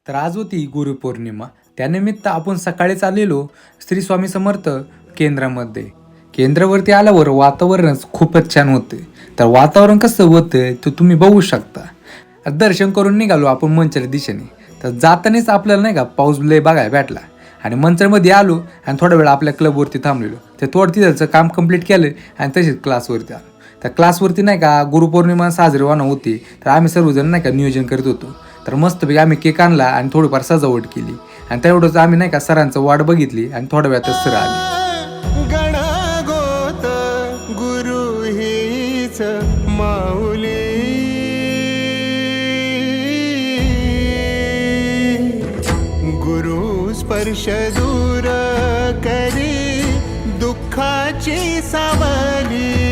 तर आज होती गुरुपौर्णिमा. त्यानिमित्त आपण सकाळीच आलेलो श्री स्वामी समर्थ केंद्रामध्ये. केंद्रावरती आल्यावर वातावरणच खूपच छान होते. तर वातावरण कसं होतं ते तुम्ही बघू शकता. दर्शन करून निघालो आपण मंचरच्या दिशेने. तर जातानाच आपल्याला नाही का पाऊस लय बघायला भेटला आणि मंचरमध्ये आलो आणि थोडा वेळ आपल्या क्लबवरती थांबलेलो. ते थोडं तिथलचं काम कंप्लीट केलं आणि तसेच क्लासवरती आलो. त्या क्लासवरती नाही का गुरुपौर्णिमा साजरी होणं होती. तर आम्ही सर्वजण नाही का नियोजन करत होतो. तर मस्तपैकी आम्ही केक आणला आणि थोडीफार सजावट केली आणि तेवढंच आम्ही नाही का सरांचं वाट बघितली आणि थोड्या वेळातच सर आले. गणगोत गुरु हीच माऊली, गुरु स्पर्श दूर करी दुःखाची सावली.